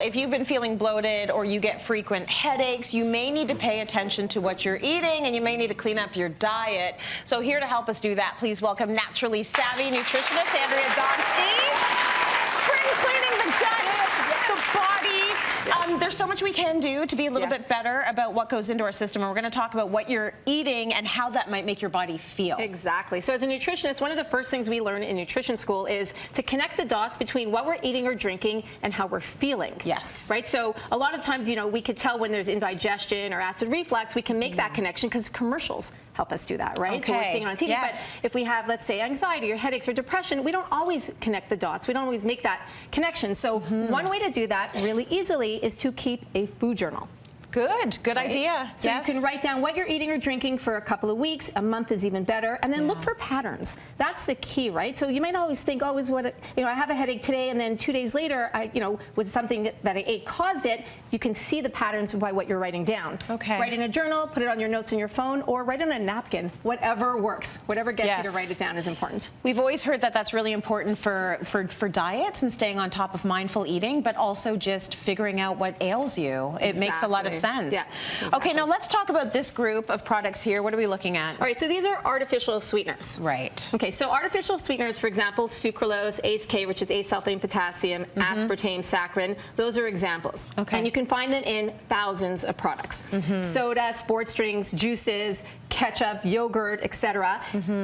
If you've been feeling bloated or you get frequent headaches, you may need to pay attention to what you're eating and you may need to clean up your diet. So here to help us do that, please welcome naturally savvy nutritionist Andrea Donsky. Spring cleaning the gut, the body. There's so much we can do to be a little bit better about what goes into our system, and we're going to talk about what you're eating and how that might make your body feel. Exactly. So as a nutritionist, one of the first things we learn in nutrition school is to connect the dots between what we're eating or drinking and how we're feeling. Yes. Right? So a lot of times, you know, we could tell when there's indigestion or acid reflux. We can make that connection because commercials help us do that, right? Okay. So we're seeing it on TV. Yes. But if we have, let's say, anxiety or headaches or depression, we don't always connect the dots. We don't always make that connection. So one way to do that really easily is to keep a food journal. Good idea. So you can write down what you're eating or drinking for a couple of weeks. A month is even better, and then look for patterns. That's the key, right? So you might always think, oh, I have a headache today, and then 2 days later, was something that I ate caused it. You can see the patterns by what you're writing down. Okay. Write in a journal, put it on your notes on your phone, or write on a napkin. Whatever works, whatever gets you to write it down is important. We've always heard that that's really important for diets and staying on top of mindful eating, but also just figuring out what ails you. It makes a lot of sense. Yeah, exactly. Okay, now let's talk about this group of products here. What are we looking at? All right, so these are artificial sweeteners. Right. Okay, so artificial sweeteners, for example, sucralose, ACE-K, which is asulfame potassium, aspartame, saccharin, those are examples. Okay. And you can find them in thousands of products. Soda, sports drinks, juices, ketchup, yogurt, etc.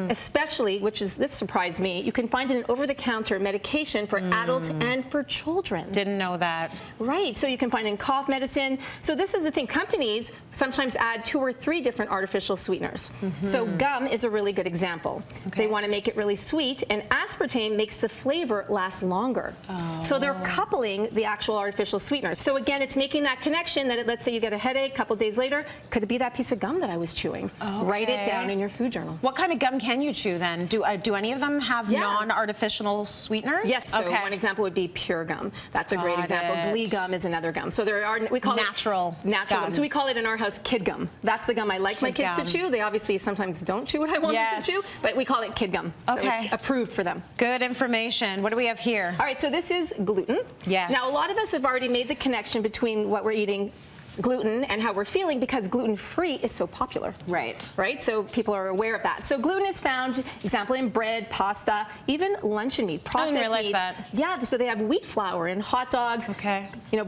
Especially, this surprised me, you can find it in over-the-counter medication for adults and for children. Didn't know that. Right, so you can find it in cough medicine. So this is the thing, companies sometimes add 2 or 3 different artificial sweeteners. So gum is a really good example. They want to make it really sweet, and aspartame makes the flavor last longer. So they're coupling the actual artificial sweetener. So again, it's making that connection that let's say you get a headache, a couple days later, could it be that piece of gum that I was chewing? Write it down in your food journal. What kind of gum can you chew then? Do any of them have non-artificial sweeteners? Yes, so one example would be pure gum. That's a great example. Glee gum is another gum. So there are, we call natural gum. So we call it in our house kid gum. That's the gum I like my kids to chew. They obviously sometimes don't chew what I want them to chew, but we call it kid gum. So it's approved for them. Good information. What do we have here? All right, so this is gluten. Yes. Now, a lot of us have already made the connection between what we're eating, gluten, and how we're feeling because gluten-free is so popular. Right. Right? So people are aware of that. So gluten is found, example, in bread, pasta, even luncheon meat, processed meat. I didn't realize that. Yeah, so they have wheat flour in hot dogs,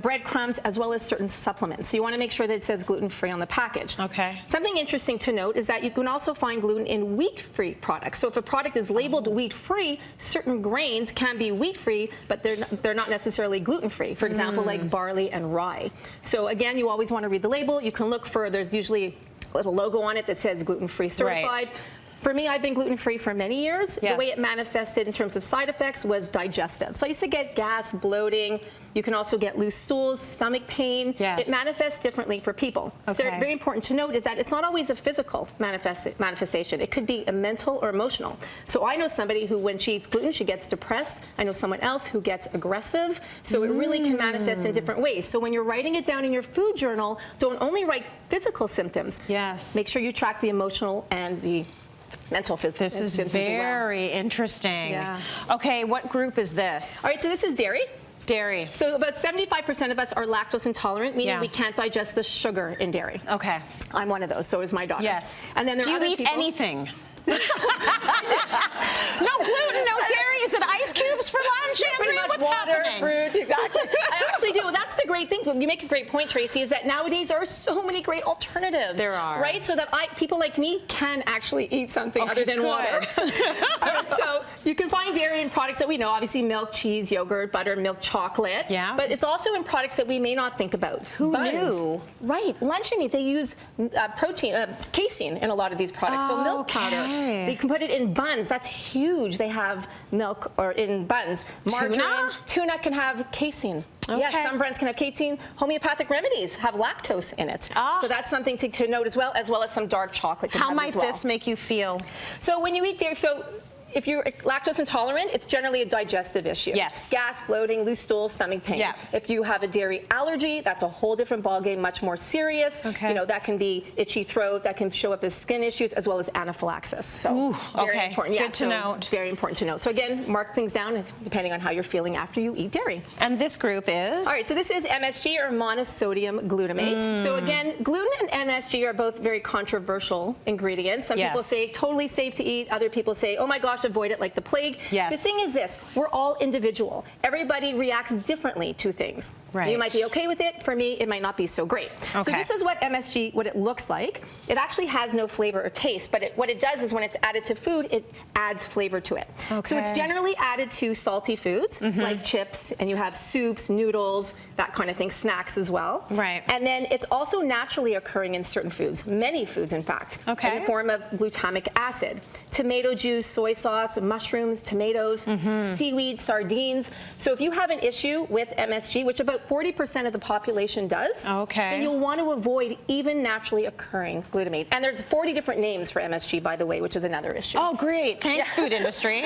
breadcrumbs, as well as certain supplements. So you want to make sure that it says gluten-free on the package. Okay. Something interesting to note is that you can also find gluten in wheat-free products. So if a product is labeled wheat-free, certain grains can be wheat-free, but they're not necessarily gluten-free. For example, like barley and rye. So again, you always want to read the label. You can look for, there's usually a little logo on it that says gluten-free certified. Right. For me, I've been gluten-free for many years. The way it manifested in terms of side effects was digestive. So I used to get gas, bloating. You can also get loose stools, stomach pain. It manifests differently for people. So very important to note is that it's not always a physical manifestation. It could be a mental or emotional. So I know somebody who, when she eats gluten, she gets depressed. I know someone else who gets aggressive. So it really can manifest in different ways. So when you're writing it down in your food journal, don't only write physical symptoms. Make sure you track the emotional and the mental symptoms. This is very interesting. Okay, what group is this? All right, so this is dairy. Dairy. So about 75% of us are lactose intolerant, meaning we can't digest the sugar in dairy. Okay. I'm one of those, so is my daughter. Yes. And then there Do you eat anything? No gluten, no dairy. Is it ice cubes for lunch, Andrea? What's happening? Fruit, exactly. I actually do. That's the great thing. You make a great point, Tracy, is that nowadays there are so many great alternatives. There are. Right? So that people like me can actually eat something other than water. So you can find dairy in products that we know, obviously milk, cheese, yogurt, butter, milk, chocolate. But it's also in products that we may not think about. Who knew? Right. Luncheon meat, they use protein, casein in a lot of these products. So milk powder. They can put it in buns. That's huge. They have milk or in buns. Margarine. Tuna can have casein. Yes, some brands can have casein. Homeopathic remedies have lactose in it. So that's something to note as well as some dark chocolate. How might this make you feel? So when you eat dairy, if you're lactose intolerant, it's generally a digestive issue. Yes. Gas, bloating, loose stools, stomach pain. Yeah. If you have a dairy allergy, that's a whole different ballgame, much more serious. Okay. You know, that can be itchy throat, that can show up as skin issues, as well as anaphylaxis. So very important. Good to note. Very important to note. So again, mark things down depending on how you're feeling after you eat dairy. And this group is? All right, so this is MSG, or monosodium glutamate. So again, gluten and MSG are both very controversial ingredients. Some people say totally safe to eat. Other people say, oh my gosh, avoid it like the plague. Yes. The thing is this, we're all individual. Everybody reacts differently to things. Right. You might be okay with it. For me, it might not be so great. Okay. So this is what MSG, what it looks like. It actually has no flavor or taste, but what it does is when it's added to food, it adds flavor to it. Okay. So it's generally added to salty foods, like chips, and you have soups, noodles, that kind of thing, snacks as well. Right. And then it's also naturally occurring in certain foods, many foods in fact, in the form of glutamic acid. Tomato juice, soy sauce, mushrooms, tomatoes, seaweed, sardines. So if you have an issue with MSG, which about 40% of the population does, then you'll want to avoid even naturally occurring glutamate. And there's 40 different names for MSG, by the way, which is another issue. Oh, great. Thanks, food industry,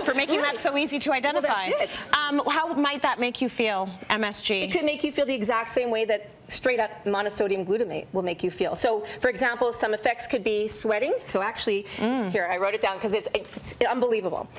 for making that so easy to identify. Well, that's it. How might that make you feel, MSG? It could make you feel the exact same way that straight up monosodium glutamate will make you feel. So, for example, some effects could be sweating. So actually, here, I wrote it down because it's unbelievable.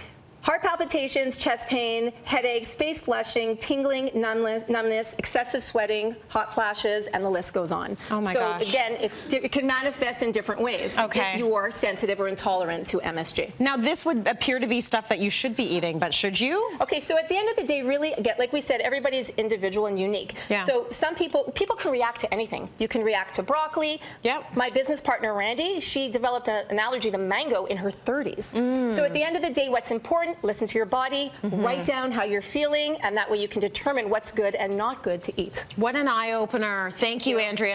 Heart palpitations, chest pain, headaches, face flushing, tingling, numbness, excessive sweating, hot flashes, and the list goes on. Oh my gosh. So again, it can manifest in different ways if you are sensitive or intolerant to MSG. Now this would appear to be stuff that you should be eating, but should you? Okay, so at the end of the day, really, again, like we said, everybody's individual and unique. Yeah. So some people can react to anything. You can react to broccoli. Yep. My business partner, Randy, she developed an allergy to mango in her 30s. So at the end of the day, what's important, listen to your body, write down how you're feeling, and that way you can determine what's good and not good to eat. What an eye-opener. Thank you, Andrea.